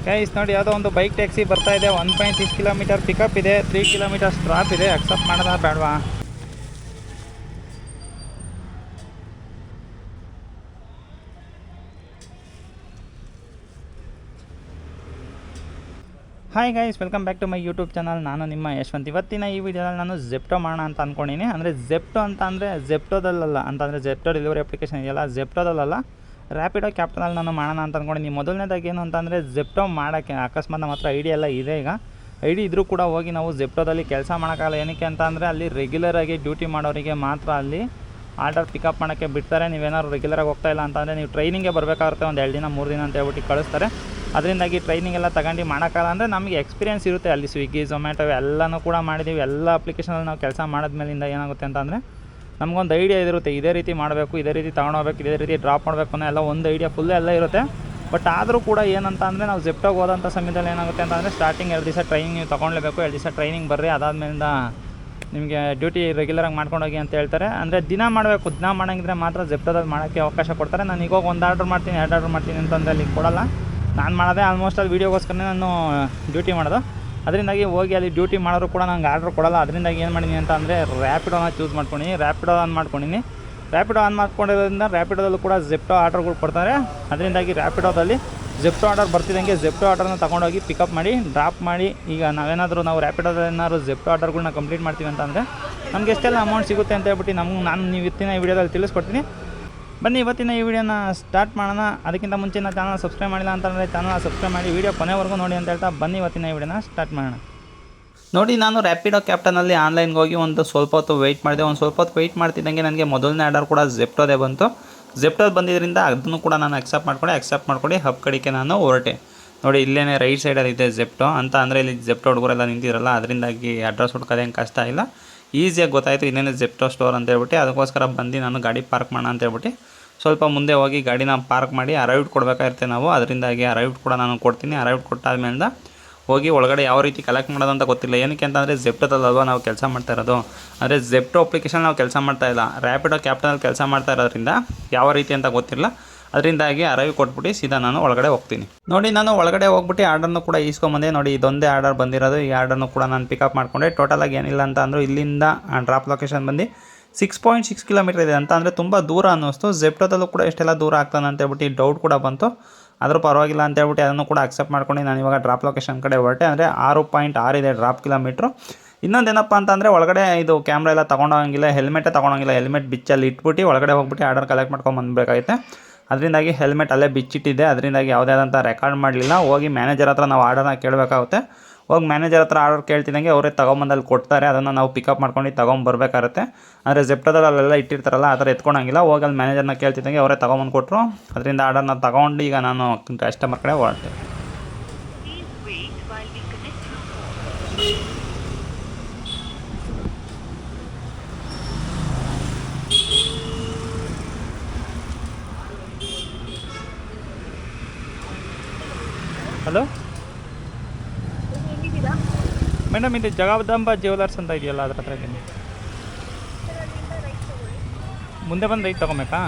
Guys ನೋಡಿ ಯಾವುದೋ ಒಂದು ಬೈಕ್ ಟ್ಯಾಕ್ಸಿ ಬರ್ತಾ ಇದೆ. 1.6 ಕಿಲೋಮೀಟರ್ ಪಿಕಪ್ ಇದೆ, 3 ಕಿಲೋಮೀಟರ್ಸ್ ಡ್ರಾಪ್ ಇದೆ. ಅಕ್ಸೆಪ್ಟ್ ಮಾಡೋದಾ ಬೇಡವಾ? Hi guys, welcome back to my YouTube channel. ನಾನು ನಿಮ್ಮ ಯಶವಂತ್. ಇವತ್ತಿನ ಈ ವಿಡಿಯೋದಲ್ಲಿ ನಾನು ಜೆಪ್ಟೋ ಮಾಡೋಣ ಅಂತ ಅಂದ್ಕೊಂಡಿನಿ. ಅಂದರೆ ಜೆಪ್ಟೋ ಅಂತ ಅಂದರೆ ಜೆಪ್ಟೋದಲ್ಲ ಅಂತಂದರೆ ಜೆಪ್ಟೋ ಡೆಲಿವರಿ ಅಪ್ಲಿಕೇಶನ್ ಇದೆಯಲ್ಲ, ಜೆಪ್ಟೋದಲ್ಲ, ರ್ಯಾಪಿಡೋ ಕ್ಯಾಪ್ಟನಲ್ಲಿ ನಾನು ಮಾಡೋಣ ಅಂತ ಅಂದ್ಕೊಂಡಿನಿ. ಮೊದಲನೇದಾಗಿ ಏನು ಅಂತಂದರೆ ಜೆಪ್ಟೋ ಮಾಡೋಕ್ಕೆ ಅಕಸ್ಮಾತ್ ನಮ್ಮ ಹತ್ರ ಐಡಿ ಎಲ್ಲ ಇದೆ. ಈಗ ಐಡಿ ಇದ್ರೂ ಕೂಡ ಹೋಗಿ ನಾವು ಜೆಪ್ಟೋದಲ್ಲಿ ಕೆಲಸ ಮಾಡೋಕ್ಕಾಗಲ್ಲ. ಏನಕ್ಕೆ ಅಂತ ಅಂದರೆ ಅಲ್ಲಿ ರೆಗ್ಯುಲರಾಗಿ ಡ್ಯೂಟಿ ಮಾಡೋರಿಗೆ ಮಾತ್ರ ಅಲ್ಲಿ ಆರ್ಡರ್ ಪಿಕಪ್ ಮಾಡೋಕ್ಕೆ ಬಿಡ್ತಾರೆ. ನೀವೇನಾದ್ರು ರೆಗ್ಯುಲರಾಗಿ ಹೋಗ್ತಾ ಇಲ್ಲ ಅಂತಂದರೆ ನೀವು ಟ್ರೈನಿಂಗ್ಗೆ ಬರಬೇಕಾಗುತ್ತೆ. ಒಂದು 2 ದಿನ 3 ದಿನ ಅಂತ ಹೇಳ್ಬಿಟ್ಟು ಕಳಿಸ್ತಾರೆ. ಅದರಿಂದಾಗಿ ಟ್ರೈನಿಂಗ್ ಎಲ್ಲ ತಗೊಂಡು ಮಾಡೋಕ್ಕಾಗಲ್ಲ. ಅಂದರೆ ನಮಗೆ ಎಕ್ಸ್ಪೀರಿಯೆನ್ಸ್ ಇರುತ್ತೆ. ಅಲ್ಲಿ ಸ್ವಿಗ್ಗಿ, ಝೊಮ್ಯಾಟೊ ಎಲ್ಲನೂ ಕೂಡ ಮಾಡಿದ್ದೀವಿ. ಎಲ್ಲ ಅಪ್ಲಿಕೇಶನಲ್ಲಿ ನಾವು ಕೆಲಸ ಮಾಡಿದ್ಮೇಲಿಂದ ಏನಾಗುತ್ತೆ ಅಂತಂದರೆ ನಮಗೊಂದು ಐಡಿಯಾ ಇರುತ್ತೆ. ಇದೇ ರೀತಿ ಮಾಡಬೇಕು, ಇದೇ ರೀತಿ ತೊಗೊಂಡೋಗ್ಬೇಕು, ಇದೇ ರೀತಿ ಡ್ರಾಪ್ ಮಾಡಬೇಕು ಅನ್ನೋ ಎಲ್ಲ ಒಂದು ಐಡಿಯಾ ಫುಲ್ ಎಲ್ಲ ಇರುತ್ತೆ. ಬಟ್ ಆದರೂ ಕೂಡ ಏನಂತ ಅಂದರೆ ನಾವು ಜೆಪ್ಟೋಗೆ ಹೋದಂಥ ಸಮಯದಲ್ಲಿ ಏನಾಗುತ್ತೆ ಅಂತಂದರೆ ಸ್ಟಾರ್ಟಿಂಗ್ 2 ದಿವಸ ಟ್ರೈನಿಂಗ್ ನೀವು ತೊಗೊಳ್ಲೇಬೇಕು. 2 ದಿವಸ ಟ್ರೈನಿಂಗ್ ಬರ್ರಿ, ಅದಾದಮೇಲಿಂದ ನಿಮಗೆ ಡ್ಯೂಟಿ ರೆಗ್ಯುಲರಾಗಿ ಮಾಡ್ಕೊಂಡೋಗಿ ಅಂತ ಹೇಳ್ತಾರೆ. ಅಂದರೆ ದಿನ ಮಾಡಬೇಕು. ದಿನ ಮಾಡೋಂಗಿದ್ರೆ ಮಾತ್ರ ಜೆಪ್ಟೋದಲ್ಲಿ ಮಾಡೋಕ್ಕೆ ಅವಕಾಶ ಕೊಡ್ತಾರೆ. ನಾನು ಈಗ 1 ಆರ್ಡ್ರ್ ಮಾಡ್ತೀನಿ, 2 ಆರ್ಡ್ರ್ ಮಾಡ್ತೀನಿ ಅಂತಂದರೆ ಅಲ್ಲಿ ಕೊಡೋಲ್ಲ. ನಾನು ಮಾಡೋದೇ ಆಲ್ಮೋಸ್ಟ್ ಅಲ್ಲಿ ವೀಡಿಯೋಗೋಸ್ಕರನೇ ನಾನು ಡ್ಯೂಟಿ ಮಾಡೋದು. ಅದರಿಂದಾಗಿ ಹೋಗಿ ಅಲ್ಲಿ ಡ್ಯೂಟಿ ಮಾಡೋರು ಕೂಡ ನಂಗೆ ಆರ್ಡ್ರ್ ಕೊಡೋಲ್ಲ. ಅದರಿಂದಾಗಿ ಏನು ಮಾಡಿದ್ದೀನಿ ಅಂತ ಅಂದರೆ ರ್ಯಾಪಿಡೋನ ಚೂಸ್ ಮಾಡ್ಕೊಂಡಿನಿ. ರ್ಯಾಪಿಡೋ ಆನ್ ಮಾಡ್ಕೊಂಡಿನಿ. ರ್ಯಾಪಿಡೋ ಆನ್ ಮಾಡ್ಕೊಂಡಿರೋದ್ರಿಂದ ರ್ಯಾಪಿಡೋದಲ್ಲೂ ಕೂಡ ಜೆಪ್ಟೋ ಆರ್ಡ್ರ್ಗಳು ಕೊಡ್ತಾರೆ. ಅದರಿಂದಾಗಿ ರ್ಯಾಪಿಡೋದಲ್ಲಿ ಜೆಪ್ಟೋ ಆರ್ಡರ್ ಬರ್ತಿದ್ದಂಗೆ ಜೆಪ್ಟೋ ಆರ್ಡರ್ನ ತೊಗೊಂಡೋಗಿ ಪಿಕಪ್ ಮಾಡಿ ಡ್ರಾಪ್ ಮಾಡಿ. ಈಗ ನಾವು ರ್ಯಾಪಿಡೋದಲ್ಲಿ ಏನಾದ್ರು ಜೆಪ್ಟೋ ಆರ್ಡರ್ಗಳನ್ನ ಕಂಪ್ಲೀಟ್ ಮಾಡ್ತೀವಿ ಅಂತಂದರೆ ನಮಗೆ ಎಷ್ಟೆಲ್ಲ ಅಮೌಂಟ್ ಸಿಗುತ್ತೆ ಅಂತ ಹೇಳ್ಬಿಟ್ಟು ನಾನು ಇವತ್ತಿನ ಈ ವಿಡಿಯೋದಲ್ಲಿ ತಿಳಿಸ್ಕೊಡ್ತೀನಿ. ಬನ್ನಿ ಇವತ್ತಿನ ಈ ವಿಡಿಯೋನ ಸ್ಟಾರ್ಟ್ ಮಾಡೋಣ. ಅದಕ್ಕಿಂತ ಮುಂಚೆ ಚಾನಲ್ ಸಬ್ಸ್ಕ್ರೈಬ್ ಮಾಡಿಲ್ಲ ಅಂತಂದರೆ ಚಾನಲ್ ಸಬ್ಸ್ಕ್ರೈಬ್ ಮಾಡಿ, ವಿಡಿಯೋ ಕೊನೆವರೆಗೂ ನೋಡಿ ಅಂತ ಹೇಳ್ತಾ ಬನ್ನಿ ಇವತ್ತಿನ ಈ ವಿಡಿಯೋನ ಸ್ಟಾರ್ಟ್ ಮಾಡೋಣ. ನೋಡಿ, ನಾನು ರ್ಯಾಪಿಡೋ ಕ್ಯಾಪ್ಟನಲ್ಲಿ ಆನ್ಲೈನ್ಗೆ ಹೋಗಿ ಒಂದು ಸ್ವಲ್ಪ ಹೊತ್ತು ವೆಯ್ಟ್ ಮಾಡಿದೆ. ಒಂದು ಸ್ವಲ್ಪ ಹೊತ್ತು ವೆಯ್ಟ್ ಮಾಡ್ತಿದ್ದಂಗೆ ನನಗೆ ಮೊದಲನೇ ಆರ್ಡರ್ ಕೂಡ ಜೆಪ್ಟೋದೇ ಬಂತು. ಜೆಪ್ಟೋದು ಬಂದಿದ್ದರಿಂದ ಅದನ್ನು ಕೂಡ ನಾನು ಅಕ್ಸೆಪ್ಟ್ ಮಾಡ್ಕೊಂಡು ಹಬ್ ಕಡೆಗೆ ನಾನು ಹೊರಟೆ. ನೋಡಿ, ಇಲ್ಲೇ ರೈಟ್ ಸೈಡಲ್ಲಿ ಇದೆ ಜೆಪ್ಟೋ ಅಂತ. ಅಂದರೆ ಇಲ್ಲಿ ಜೆಪ್ಟೋ ಹುಡುಗರೆಲ್ಲ ನಿಂತಿರಲ್ಲ, ಅದರಿಂದಾಗಿ ಅಡ್ರೆಸ್ ಹುಡ್ಕೋದೇನು ಕಷ್ಟ ಇಲ್ಲ, ಈಸಿಯಾಗಿ ಗೊತ್ತಾಯಿತು ಇನ್ನೇನು ಜೆಪ್ಟೋ ಸ್ಟೋರ್ ಅಂತ ಹೇಳ್ಬಿಟ್ಟು. ಅದಕ್ಕೋಸ್ಕರ ಬಂದು ನಾನು ಗಾಡಿ ಪಾರ್ಕ್ ಮಾಡೋಣ ಅಂತ ಹೇಳ್ಬಿಟ್ಟು ಸ್ವಲ್ಪ ಮುಂದೆ ಹೋಗಿ ಗಾಡಿನ ಪಾರ್ಕ್ ಮಾಡಿ ಅರೈವ್ಡ್ ಕೊಡಬೇಕಾಗಿರುತ್ತೆ ನಾವು. ಅದರಿಂದಾಗಿ ಅರೈವ್ಡ್ ಕೂಡ ನಾನು ಕೊಡ್ತೀನಿ. ಅರೈವ್ಡ್ ಕೊಟ್ಟಾದ್ಮೇಲೆ ಹೋಗಿ ಒಳಗಡೆ ಯಾವ ರೀತಿ ಕಲೆಕ್ಟ್ ಮಾಡೋದಂತ ಗೊತ್ತಿಲ್ಲ. ಏನಕ್ಕೆ ಅಂತಂದರೆ ಜೆಪ್ಟೋದಲ್ವಾ ನಾವು ಕೆಲಸ ಮಾಡ್ತಾ ಇರೋದು. ಅಂದರೆ ಜೆಪ್ಟೋ ಅಪ್ಲಿಕೇಶನ್ ನಾವು ಕೆಲಸ ಮಾಡ್ತಾ ಇಲ್ಲ, ರ್ಯಾಪಿಡೋ ಕ್ಯಾಪ್ಟನಲ್ಲಿ ಕೆಲಸ ಮಾಡ್ತಾ ಇರೋದ್ರಿಂದ ಯಾವ ರೀತಿ ಅಂತ ಗೊತ್ತಿಲ್ಲ. ಅದರಿಂದಾಗಿ ಅರೈವ್ ಕೊಟ್ಬಿಟ್ಟು ಸೀದಾ ನಾನು ಒಳಗಡೆ ಹೋಗ್ತೀನಿ. ನೋಡಿ, ನಾನು ಒಳಗಡೆ ಹೋಗ್ಬಿಟ್ಟು ಆರ್ಡರ್ನು ಕೂಡ ಈಸ್ಕೊಂಬಂದೆ. ನೋಡಿ, ಇದೊಂದೇ ಆರ್ಡರ್ ಬಂದಿರೋದು. ಈ ಆರ್ಡರ್ನು ಕೂಡ ನಾನು ಪಿಕಪ್ ಮಾಡಿಕೊಂಡೆ. ಟೋಟಲಾಗಿ ಏನಿಲ್ಲ ಅಂತ ಅಂದರು ಇಲ್ಲಿಂದ ಡ್ರಾಪ್ ಲೊಕೇಶನ್ ಬಂದು 6.6 ಕಿಲೋಮೀಟರ್ ಇದೆ ಅಂತ. ಅಂದರೆ ತುಂಬ ದೂರ ಅನ್ನಿಸ್ತು. ಜೆಪ್ಟೋದಲ್ಲೂ ಕೂಡ ಎಷ್ಟೆಲ್ಲ ದೂರ ಆಗ್ತಾನೆ ಅಂತ ಹೇಳ್ಬಿಟ್ಟು ಡೌಟ್ ಕೂಡ ಬಂತು. ಆದರೂ ಪರವಾಗಿಲ್ಲ ಅಂತ ಹೇಳ್ಬಿಟ್ಟು ಅದನ್ನು ಕೂಡ ಅಕ್ಸೆಪ್ಟ್ ಮಾಡ್ಕೊಂಡು ನಾನು ಇವಾಗ ಡ್ರಾಪ್ ಲೊಕೇಶನ್ ಕಡೆ ಹೊರಟೆ. ಅಂದರೆ 6.6 ಇದೆ ಡ್ರಾಪ್ ಕಿಲೋಮೀಟ್ರು. ಇನ್ನೊಂದೇನಪ್ಪ ಅಂತಂದರೆ ಒಳಗಡೆ ಇದು ಕ್ಯಾಮ್ರಾ ಎಲ್ಲ ತೊಗೊಂಡೋಗಂಗಿಲ್ಲ, ಹೆಲ್ಮೆಟೇ ತೊಗೊಂಡೋಗಿಲ್ಲ. ಹೆಲ್ಮೆಟ್ ಬಿಚ್ಚಲ್ಲಿ ಇಟ್ಬಿಟ್ಟು ಒಳಗಡೆ ಹೋಗ್ಬಿಟ್ಟು ಆರ್ಡರ್ ಕಲೆಕ್ಟ್ ಮಾಡ್ಕೊಂಡು ಬಂದಬೇಕಾಗುತ್ತೆ. ಅದರಿಂದಾಗಿ ಹೆಲ್ಮೆಟ್ ಅಲ್ಲೇ ಬಿಚ್ಚಿಟ್ಟಿದ್ದೆ. ಅದರಿಂದಾಗಿ ಯಾವುದೇ ಆದಂಥ ರೆಕಾರ್ಡ್ ಮಾಡಲಿಲ್ಲ. ಹೋಗಿ ಮ್ಯಾನೇಜರ್ ಹತ್ರ ನಾವು ಆರ್ಡರ್ನ ಕೇಳಬೇಕಾಗುತ್ತೆ. ಹೋಗಿ ಮ್ಯಾನೇಜರ್ ಹತ್ರ ಆರ್ಡರ್ ಕೇಳ್ತಿದ್ದಂಗೆ ಅವರೇ ತೊಗೊಂಬಂದಲ್ಲಿ ಕೊಡ್ತಾರೆ. ಅದನ್ನು ನಾವು ಪಿಕಪ್ ಮಾಡ್ಕೊಂಡು ತೊಗೊಂಬರ್ಬೇಕಾಗುತ್ತೆ. ಅಂದರೆ ಜೆಪ್ಟೋದಲ್ಲಿ ಅಲ್ಲೆಲ್ಲ ಇಟ್ಟಿರ್ತಾರಲ್ಲ, ಆ ಥರ ಎತ್ಕೊಂಡಂಗಿಲ್ಲ. ಹೋಗಿ ಅಲ್ಲಿ ಮ್ಯಾನೇಜರ್ನ ಕೇಳ್ತಿದ್ದಂಗೆ ಅವರೇ ತೊಗೊಂಬಂದು ಕೊಟ್ಟರು. ಅದರಿಂದ ಆರ್ಡರ್ನ ತೊಗೊಂಡು ಈಗ ನಾನು ಕಸ್ಟಮರ್ ಕಡೆ ಹೊರಟೆ. ಹಲೋ ಮೇಡಮ್, ಇದು ಜಗದಂಬ ಜ್ಯುವೆಲರ್ಸ್ ಅಂತ ಇದೆಯಲ್ಲ, ಅದ್ರ ಹತ್ರ ಇದ್ದೀನಿ. ಮುಂದೆ ಬಂದು ರೈಟ್ ತೊಗೊಬೇಕಾ?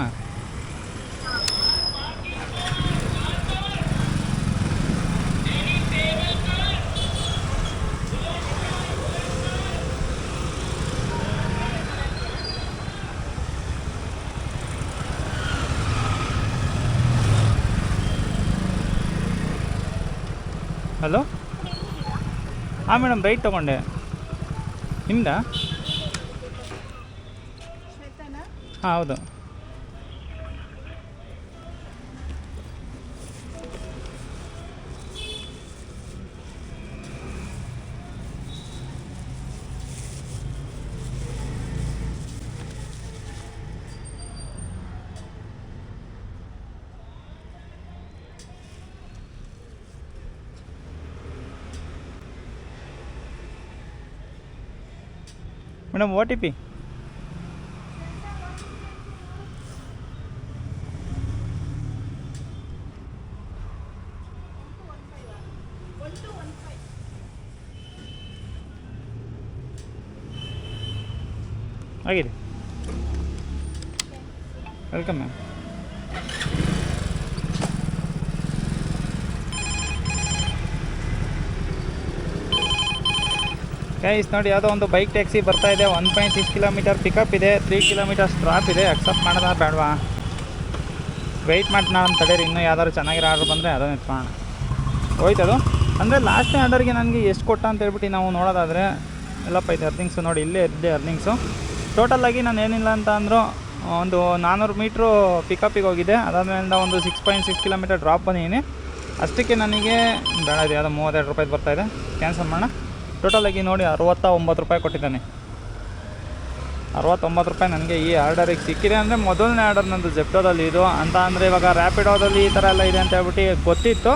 ಹಲೋ, ಹಾಂ ಮೇಡಮ್, ರೈಟ್ ತೊಗೊಂಡೆ. ನಿಮ್ದಾ? ಹಾಂ, ಹೌದು. ಮೇಡಮ್, OTP ಆಗಿದೆ. Welcome ma'am. ಗೈಸ್ ನೋಡಿ ಯಾವುದೋ ಒಂದು ಬೈಕ್ ಟ್ಯಾಕ್ಸಿ ಬರ್ತಾ ಇದೆ. 1.6 ಕಿಲೋಮೀಟರ್ ಪಿಕಪ್ ಇದೆ, 3 ಕಿಲೋಮೀಟರ್ ಸ್ಟ್ರಾಪ್ ಇದೆ. ಅಕ್ಸೆಪ್ಟ್ ಮಾಡೋದಾ ಬೇಡವಾ? ವೆಯ್ಟ್ ಮಾಡಿ ನಾನು ತಡೀರಿ, ಇನ್ನೂ ಯಾವ್ದಾದ್ರು ಚೆನ್ನಾಗಿರೋ ಆರ್ಡ್ರ್ ಬಂದರೆ ಅದನ್ನು ಎತ್ಕೊಳ್ಳೋಣ. ಹೋಯ್ತದು ಅಂದರೆ ಲಾಸ್ಟ್ನೇ ಆರ್ಡರ್ಗೆ ನನಗೆ ಎಷ್ಟು ಕೊಟ್ಟ ಅಂತ ಹೇಳ್ಬಿಟ್ಟು ನಾವು ನೋಡೋದಾದರೆ ಎಲ್ಲಪ್ಪ ಇದು ಅರ್ನಿಂಗ್ಸು ನೋಡಿ, ಇಲ್ಲೇ ಇದ್ದೆ ಅರ್ನಿಂಗ್ಸು. ಟೋಟಲಾಗಿ ನಾನು ಏನಿಲ್ಲ ಅಂತ ಅಂದರೂ ಒಂದು 400 ಮೀಟ್ರು ಪಿಕಪ್ಪಿಗೆ ಹೋಗಿದೆ. ಅದಾದಮೇಲಿಂದ ಒಂದು 6.6 ಕಿಲೋಮೀಟರ್ ಡ್ರಾಪ್ ಬಂದಿದ್ದೀನಿ. ಅಷ್ಟಕ್ಕೆ ನನಗೆ ಬೇಡ, ಇದು ಯಾವುದೋ 32 ರೂಪಾಯಿ ಬರ್ತಾಯಿದೆ, ಕ್ಯಾನ್ಸಲ್ ಮಾಡೋಣ. ಟೋಟಲಾಗಿ ನೋಡಿ 69 ರೂಪಾಯಿ ಕೊಟ್ಟಿದ್ದಾನೆ. 69 ರೂಪಾಯಿ ನನಗೆ ಈ ಆರ್ಡರಿಗೆ ಸಿಕ್ಕಿದೆ. ಅಂದರೆ ಮೊದಲನೇ ಆರ್ಡರ್ ನಂದು ಜೆಪ್ಟೋದಲ್ಲಿ ಇದು ಅಂತ. ಅಂದರೆ ಇವಾಗ ರ್ಯಾಪಿಡೋದಲ್ಲಿ ಈ ಥರ ಎಲ್ಲ ಇದೆ ಅಂತ ಹೇಳ್ಬಿಟ್ಟು ಗೊತ್ತಿತ್ತು.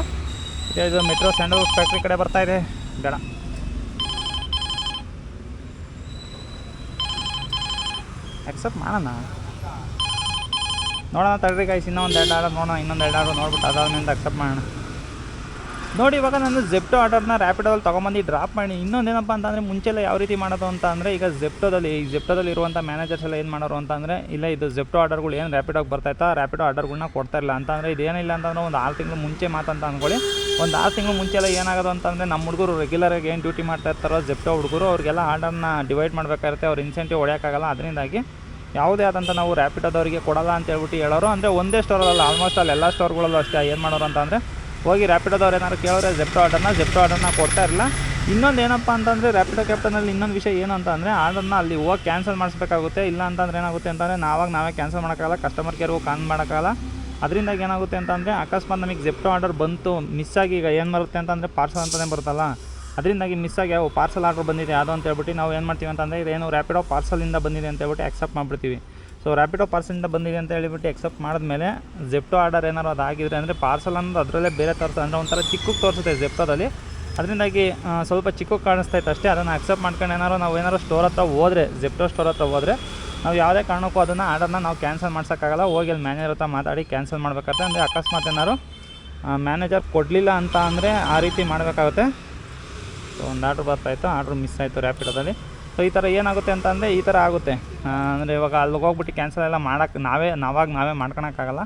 ಇದು ಮೆಟ್ರೋ ಸ್ಯಾಂಡಲ್ ಫ್ಯಾಕ್ಟ್ರಿ ಕಡೆ ಬರ್ತಾಯಿದೆ, ಬೇಡ. ಅಕ್ಸೆಪ್ಟ್ ಮಾಡೋಣ, ನೋಡೋಣ ತಡ್ರಿ ಗೈಸ್. ಇನ್ನೊಂದು 2 ಆರ್ಡರ್ ನೋಡೋಣ, ಇನ್ನೊಂದು 2 ಆರ್ಡರ್ ನೋಡ್ಬಿಟ್ಟು ಅದಾದ್ಮೇಲೆ ಅಕ್ಸೆಪ್ಟ್ ಮಾಡೋಣ. ನೋಡಿ ಇವಾಗ ನಾನು ಜೆಪ್ಟೋ ಆರ್ಡರ್ನ ರ್ಯಾಪಿಡೋದಲ್ಲಿ ತೊಗೊಂಬಂದು ಡ್ರಾಪ್ ಮಾಡಿ. ಇನ್ನೊಂದೇನಪ್ಪ ಅಂತಂದರೆ ಮುಂಚೆಲ್ಲ ಯಾವ ರೀತಿ ಮಾಡೋದು ಅಂತ ಅಂದರೆ, ಈಗ ಜೆಪ್ಟೋದಲ್ಲಿ ಇರುವಂಥ ಮ್ಯಾನೇಜರ್ಸ್ ಎಲ್ಲ ಏನು ಮಾಡೋರು ಅಂತಂದರೆ, ಇಲ್ಲ ಇದು ಜೆಪ್ಟೋ ಆರ್ಡರ್ಗಳು ಏನು ರ್ಯಾಪಿಡೋಗೆ ಬರ್ತಾಯಿತ್ತು, ರ್ಯಾಪಿಡೋ ಆರ್ಡರ್ಗಳನ್ನ ಕೊಡ್ತಾಯಿಲ್ಲ ಅಂತಂದರೆ, ಇದೇನಿಲ್ಲ ಅಂತಂದರೆ ಒಂದು 6 ತಿಂಗಳು ಮುಂಚೆ ಮಾತಂತ ಅಂದ್ಕೊಳ್ಳಿ. ಒಂದು 6 ತಿಂಗಳು ಮುಂಚೆ ಎಲ್ಲ ಏನಾಗೋದು ಅಂತಂದರೆ, ನಮ್ಮ ಹುಡುಗರು ರೆಗ್ಯುಲರಾಗಿ ಏನು ಡ್ಯೂಟಿ ಮಾಡ್ತಾ ಇರ್ತಾರೋ ಜೆಪ್ಟೋ ಹುಡುಗರು, ಅವ್ರಿಗೆಲ್ಲ ಆರ್ಡರ್ನ ಡಿವೈಡ್ ಮಾಡಬೇಕಾಗುತ್ತೆ. ಅವ್ರು ಇನ್ಸೆಂಟಿವ್ ಹೊಡೆಯೋಕ್ಕಾಗಲ್ಲ. ಅದರಿಂದಾಗಿ ಯಾವುದೇ ಆದಂಥ ನಾವು ರ್ಯಾಪಿಡೋದವರಿಗೆ ಕೊಡಲ್ಲ ಅಂತ ಹೇಳ್ಬಿಟ್ಟು ಹೇಳೋರು. ಅಂದರೆ ಒಂದೇ ಸ್ಟೋರಲ್ಲ, ಆಲ್ಮೋಸ್ಟ್ ಅಲ್ಲಿ ಎಲ್ಲ ಸ್ಟೋರ್ಗಳಲ್ಲೂ ಅಷ್ಟೇ ಏನು ಮಾಡೋರು ಅಂತಂದರೆ, ಹೋಗಿ ರ್ಯಾಪಿಡೋದವ್ರು ಏನಾದ್ರು ಕೇಳಿದ್ರೆ ಜೆಪ್ಟೋ ಆರ್ಡರ್ನ ಕೊಡ್ತಾ ಇರಲಿಲ್ಲ. ಇನ್ನೊಂದು ಏನಪ್ಪ ಅಂತಂದರೆ, ರ್ಯಾಪಿಡೋ ಕ್ಯಾಪ್ಟನಲ್ಲಿ ಇನ್ನೊಂದು ವಿಷಯ ಏನು ಅಂತಂದರೆ, ಆರ್ಡರ್ನ ಅಲ್ಲಿ ಹೋಗಿ ಕ್ಯಾನ್ಸಲ್ ಮಾಡಿಸ್ಬೇಕಾಗುತ್ತೆ. ಇಲ್ಲ ಅಂತಂದರೆ ಏನಾಗುತ್ತೆ ಅಂತಂದರೆ, ನಾವೇ ಕ್ಯಾನ್ಸಲ್ ಮಾಡೋಕ್ಕಾಗಲ್ಲ, ಕಸ್ಟಮರ್ ಕೇರ್ಗೂ ಕಾಲ್ ಮಾಡೋಕ್ಕಾಗಲ್ಲ. ಅದರಿಂದಾಗಿ ಏನಾಗುತ್ತೆ ಅಂತಂದರೆ, ಅಕಸ್ಮಾತ್ ನಮಗೆ ಜೆಪ್ಟೋ ಆರ್ಡರ್ ಬಂತು ಮಿಸ್ಸಾಗಿ, ಈಗ ಏನು ಬರುತ್ತೆ ಅಂತಂದರೆ ಪಾರ್ಸಲ್ ಅಂತಲೇ ಬರುತ್ತಲ್ಲ, ಅದರಿಂದಾಗಿ ಮಿಸ್ಸಾಗಿ ಪಾರ್ಸಲ್ ಆರ್ಡರ್ ಬಂದಿದೆ ಅದು ಅಂತ ಹೇಳ್ಬಿಟ್ಟು ನಾವು ಏನು ಮಾಡ್ತೀವಿ ಅಂತಂದರೆ, ಇದೇನು ರ್ಯಾಪಿಡೋ ಪಾರ್ಸಲಿಂದ ಬಂದಿದೆ ಅಂತ ಹೇಳ್ಬಿಟ್ಟು ಅಕ್ಸೆಪ್ಟ್ ಮಾಡಿಬಿಡ್ತೀವಿ. ಸೊ ರ್ಯಾಪಿಡೋ ಪಾರ್ಸಲಿಂದ ಬಂದಿದೆ ಅಂತ ಹೇಳಿಬಿಟ್ಟು ಎಕ್ಸೆಪ್ಟ್ ಮಾಡಿದ್ಮೇಲೆ, ಜೆಪ್ಟೋ ಆರ್ಡರ್ ಏನಾರು ಅದಾಗಿದ್ರೆ ಅಂದರೆ ಪಾರ್ಸಲ್ ಅನ್ನೋದು ಅದರಲ್ಲೇ ಬೇರೆ ತೋರಿಸ್ತದೆ, ಅಂದರೆ ಒಂಥರ ಚಿಕ್ಕಕ್ಕೆ ತೋರಿಸುತ್ತೆ ಜೆಪ್ಟೋದಲ್ಲಿ. ಅದರಿಂದಾಗಿ ಸ್ವಲ್ಪ ಚಿಕ್ಕಕ್ಕೆ ಕಾಣಿಸ್ತಾ ಇತ್ತು ಅಷ್ಟೇ. ಅದನ್ನು ಅಕ್ಸೆಪ್ಟ್ ಮಾಡ್ಕೊಂಡು ನಾವೇನಾರು ಸ್ಟೋರ್ ಹತ್ರ ಹೋದರೆ, ಜೆಪ್ಟೋ ಸ್ಟೋರ್ ಹತ್ರ ಹೋದರೆ, ನಾವು ಯಾವುದೇ ಕಾರಣಕ್ಕೂ ಅದನ್ನು ಆರ್ಡರ್ನ ನಾವು ಕ್ಯಾನ್ಸಲ್ ಮಾಡ್ಸೋಕ್ಕಾಗಲ್ಲ. ಹೋಗಿ ಅಲ್ಲಿ ಮ್ಯಾನೇಜರ್ ಹತ್ರ ಮಾತಾಡಿ ಕ್ಯಾನ್ಸಲ್ ಮಾಡಬೇಕಾಗುತ್ತೆ. ಅಂದರೆ ಅಕಸ್ಮಾತ್ ಏನಾರು ಮ್ಯಾನೇಜರ್ ಕೊಡಲಿಲ್ಲ ಅಂತ ಅಂದರೆ ಆ ರೀತಿ ಮಾಡಬೇಕಾಗುತ್ತೆ. ಸೊ ಒಂದು ಆರ್ಡ್ರ್ ಬರ್ತಾಯಿತ್ತು, ಆರ್ಡ್ರ್ ಮಿಸ್ ಆಯಿತು ರ್ಯಾಪಿಡೋದಲ್ಲಿ. ಸೊ ಈ ಥರ ಏನಾಗುತ್ತೆ ಅಂತಂದರೆ, ಈ ಥರ ಆಗುತ್ತೆ. ಅಂದರೆ ಇವಾಗ ಅಲ್ಲಿಗೆ ಹೋಗ್ಬಿಟ್ಟು ಕ್ಯಾನ್ಸಲ್ ಎಲ್ಲ ಮಾಡೋಕ್ಕೆ ನಾವೇ ಮಾಡ್ಕೊಳಕ್ಕಾಗಲ್ಲ.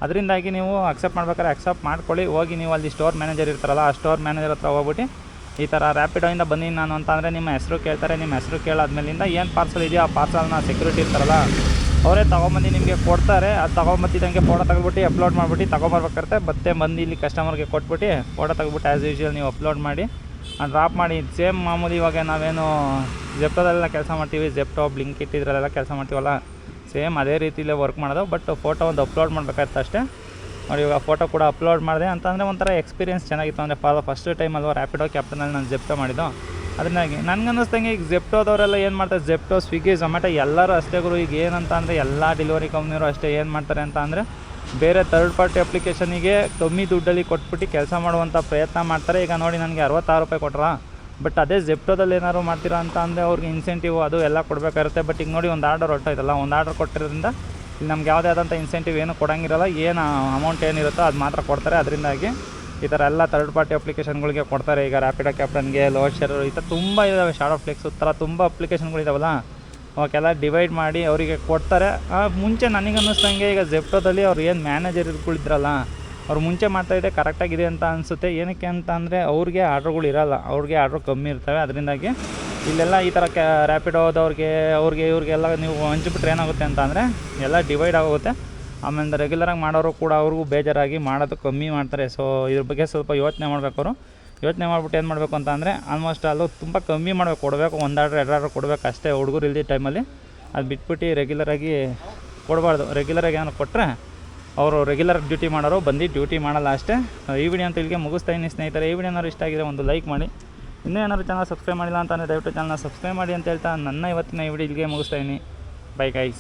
ಅದರಿಂದಾಗಿ ನೀವು ಅಕ್ಸೆಪ್ಟ್ ಮಾಡ್ಬೇಕಾದ್ರೆ ಅಕ್ಸೆಪ್ಟ್ ಮಾಡ್ಕೊಳ್ಳಿ. ಹೋಗಿ ನೀವು ಅಲ್ಲಿ ಸ್ಟೋರ್ ಮ್ಯಾನೇಜರ್ ಇರ್ತಾರಲ್ಲ, ಆ ಸ್ಟೋರ್ ಮ್ಯಾನೇಜರ್ ಹತ್ರ ಹೋಗ್ಬಿಟ್ಟು ಈ ಥರ ರ್ಯಾಪಿಡೋಯಿಂದ ಬಂದೀನಿ ನಾನು ಅಂತಂದರೆ ನಿಮ್ಮ ಹೆಸರು ಕೇಳ್ತಾರೆ. ನಿಮ್ಮ ಹೆಸರು ಕೇಳಾದ್ಮೇಲಿಂದ ಏನು ಪಾರ್ಸಲ್ ಇದೆಯೋ ಆ ಪಾರ್ಸಲ್ನ ಸೆಕ್ಯೂರಿಟಿ ಇರ್ತಾರಲ್ಲ ಅವರೇ ತೊಗೊಂಬಂದು ನಿಮಗೆ ಕೊಡ್ತಾರೆ. ಅದು ತೊಗೊಂಬತ್ತಿದ್ದಂಗೆ ಫೋಟೋ ತೆಗೆದ್ಬಿಟ್ಟು ಅಪ್ಲೋಡ್ ಮಾಡಿಬಿಟ್ಟು ತೊಗೊಂಬರ್ಬೇಕಾಗುತ್ತೆ. ಮತ್ತೆ ಬಂದು ಇಲ್ಲಿ ಕಸ್ಟಮರ್ಗೆ ಕೊಟ್ಬಿಟ್ಟು ಫೋಟೋ ತೆಗೆದ್ಬಿಟ್ಟು ಆ್ಯಸ್ ಯೂಶ್ವಲ್ ನೀವು ಅಪ್ಲೋಡ್ ಮಾಡಿ ಡ್ರಾಪ್ ಮಾಡಿ. ಸೇಮ್ ಮಾಮೂಲಿ ಇವಾಗ ನಾವೇನು ಜೆಪ್ಟೋದಲ್ಲೆಲ್ಲ ಕೆಲಸ ಮಾಡ್ತೀವಿ, ಜೆಪ್ಟೋ ಬ್ಲಿಂಕಿಟ್ ಇದರಲ್ಲೆಲ್ಲ ಕೆಲಸ ಮಾಡ್ತೀವಲ್ಲ, ಸೇಮ್ ಅದೇ ರೀತಿಯಲ್ಲೇ ವರ್ಕ್ ಮಾಡೋದು. ಬಟ್ ಫೋಟೋ ಒಂದು ಅಪ್ಲೋಡ್ ಮಾಡಬೇಕಾಯ್ತು ಅಷ್ಟೇ. ನೋಡಿ ಇವಾಗ ಫೋಟೋ ಕೂಡ ಅಪ್ಲೋಡ್ ಮಾಡಿದೆ ಅಂತಂದರೆ ಒಂಥರ ಎಕ್ಸ್ಪೀರಿಯನ್ಸ್ ಚೆನ್ನಾಗಿತ್ತು. ಅಂದರೆ ಫಸ್ಟ್ ಟೈಮ್ ಅಲ್ವಾ ರ್ಯಾಪಿಡೋ ಕ್ಯಾಪ್ಟನಲ್ಲಿ ನಾನು ಜೆಪ್ಟೋ ಮಾಡಿದ್ದು. ಅದರಿಂದಾಗಿ ನನಗನ್ನಿಸ್ದಂಗೆ ಈಗ ಜೆಪ್ಟೋದವರೆಲ್ಲ ಏನು ಮಾಡ್ತಾರೆ, ಜೆಪ್ಟೋ, ಸ್ವಿಗ್ಗಿ, ಝೊಮ್ಯಾಟೊ ಎಲ್ಲರೂ ಅಷ್ಟೇ ಗುರು. ಈಗ ಏನಂತ ಅಂದರೆ ಎಲ್ಲ ಡೆಲಿವರಿ ಕಂಪ್ನಿಯವರು ಅಷ್ಟೇ ಏನು ಮಾಡ್ತಾರೆ ಅಂತ ಅಂದರೆ, ಬೇರೆ ಥರ್ಡ್ ಪಾರ್ಟಿ ಅಪ್ಲಿಕೇಶನಿಗೆ ಕಮ್ಮಿ ದುಡ್ಡಲ್ಲಿ ಕೊಟ್ಬಿಟ್ಟು ಕೆಲಸ ಮಾಡುವಂಥ ಪ್ರಯತ್ನ ಮಾಡ್ತಾರೆ. ಈಗ ನೋಡಿ ನನಗೆ 66 ರೂಪಾಯಿ ಕೊಟ್ರ, ಬಟ್ ಅದೇ ಜೆಪ್ಟೋದಲ್ಲಿ ಏನಾದ್ರು ಮಾಡ್ತೀರಾ ಅಂತ ಅಂದರೆ ಅವ್ರಿಗೆ ಇನ್ಸೆಂಟಿವ್ ಅದು ಎಲ್ಲ ಕೊಡಬೇಕಾಗುತ್ತೆ. ಬಟ್ ಈಗ ನೋಡಿ ಒಂದು ಆರ್ಡರ್ ಹೊರಟಾಯ್ತಲ್ಲ, ಒಂದು ಆರ್ಡರ್ ಕೊಟ್ಟಿರೋದ್ರಿಂದ ಇಲ್ಲಿ ನಮ್ಗೆ ಯಾವುದೇ ಆದಂಥ ಇನ್ಸೆಂಟಿವ್ ಏನು ಕೊಡೋಂಗಿರಲ್ಲ. ಏನು ಅಮೌಂಟ್ ಏನಿರುತ್ತೋ ಅದು ಮಾತ್ರ ಕೊಡ್ತಾರೆ. ಅದರಿಂದಾಗಿ ಈ ಥರ ಎಲ್ಲ ಥರ್ಡ್ ಪಾರ್ಟಿ ಅಪ್ಲಿಕೇಶನ್ಗಳಿಗೆ ಕೊಡ್ತಾರೆ. ಈಗ ರ್ಯಾಪಿಡೋ ಕ್ಯಾಪ್ಟನ್ಗೆ, ಲೋಡ್ ಶೇರ್, ಈ ಥರ ತುಂಬ ಇದ್ದಾವೆ, ಶಾಡೋ ಫ್ಲೆಕ್ಸ್ ಥರ ತುಂಬ ಅಪ್ಲಿಕೇಶನ್ಗಳಿದಾವಲ್ಲ, ಅವಕ್ಕೆಲ್ಲ ಡಿವೈಡ್ ಮಾಡಿ ಅವರಿಗೆ ಕೊಡ್ತಾರೆ. ಮುಂಚೆ ನನಗೆ ಅನ್ನಿಸ್ದಂಗೆ ಈಗ ಜೆಪ್ಟೋದಲ್ಲಿ ಅವ್ರು ಏನು ಮ್ಯಾನೇಜರ್ ಇದ್ಗಳಿದ್ರಲ್ಲ, ಅವ್ರು ಮುಂಚೆ ಮಾಡ್ತಾಯಿದ್ದೆ ಕರೆಕ್ಟಾಗಿದೆ ಅಂತ ಅನಿಸುತ್ತೆ. ಏನಕ್ಕೆ ಅಂತ ಅಂದರೆ ಅವ್ರಿಗೆ ಆರ್ಡ್ರುಗಳು ಇರೋಲ್ಲ, ಅವ್ರಿಗೆ ಆರ್ಡ್ರು ಕಮ್ಮಿ ಇರ್ತವೆ. ಅದರಿಂದಾಗಿ ಇಲ್ಲೆಲ್ಲ ಈ ಥರ ರ್ಯಾಪಿಡೋದವ್ರಿಗೆ ಇವ್ರಿಗೆಲ್ಲ ನೀವು ಹಂಚ್ಬಿಟ್ರೆ ಏನಾಗುತ್ತೆ ಅಂತ ಅಂದರೆ ಎಲ್ಲ ಡಿವೈಡ್ ಆಗೋಗುತ್ತೆ. ಆಮೇಲೆ ರೆಗ್ಯುಲರಾಗಿ ಮಾಡೋರು ಕೂಡ ಅವ್ರಿಗೂ ಬೇಜಾರಾಗಿ ಮಾಡೋದು ಕಮ್ಮಿ ಮಾಡ್ತಾರೆ. ಸೊ ಇದ್ರ ಬಗ್ಗೆ ಸ್ವಲ್ಪ ಯೋಚನೆ ಮಾಡಬೇಕು ಅವರು. ಯೋಚನೆ ಮಾಡಿಬಿಟ್ಟು ಏನು ಮಾಡಬೇಕು ಅಂತ ಅಂದರೆ, ಆಲ್ಮೋಸ್ಟ್ ಅಲ್ಲೂ ತುಂಬ ಕಮ್ಮಿ ಮಾಡಬೇಕು, ಕೊಡಬೇಕು, 1 ಆರ್ಡ್ರ್ 2 ಆರ್ಡ್ರ್ ಕೊಡಬೇಕು ಅಷ್ಟೇ. ಹುಡುಗರು ಇಲ್ದಿದ್ದ ಟೈಮಲ್ಲಿ ಅದು ಬಿಟ್ಬಿಟ್ಟು ರೆಗ್ಯುಲರಾಗಿ ಕೊಡಬಾರ್ದು. ರೆಗ್ಯುಲರಾಗಿ ಏನಾರು ಕೊಟ್ಟರೆ ಅವರು ರೆಗ್ಯುಲರ್ ಡ್ಯೂಟಿ ಮಾಡೋರು ಬಂದು ಡ್ಯೂಟಿ ಮಾಡಲ್ಲ ಅಷ್ಟೇ. ಈ ವಿಡಿಯೋ ಅಂತ ಇಲ್ಲಿಗೆ ಮುಗಿಸ್ತಾ ಇದ್ದೀನಿ ಸ್ನೇಹಿತರೆ. ಈ ವಿಡಿಯೋ ಏನಾದ್ರು ಇಷ್ಟ ಆಗಿದೆ ಒಂದು ಲೈಕ್ ಮಾಡಿ. ಇನ್ನೂ ಏನಾದ್ರು ಚಾನಲ್ ಸಬ್ಸ್ಕ್ರೈಬ್ ಮಾಡಿಲ್ಲ ಅಂತಂದರೆ ದಯವಿಟ್ಟು ಚಾನಲ್ನ ಸಬ್ಸ್ಕ್ರೈಬ್ ಮಾಡಿ ಅಂತ ಹೇಳ್ತಾ ನನ್ನ ಇವತ್ತಿನ ಈ ವಿಡಿಯೋ ಇಲ್ಲಿಗೆ ಮುಗಿಸ್ತಾ ಇದ್ದೀನಿ. Bye guys.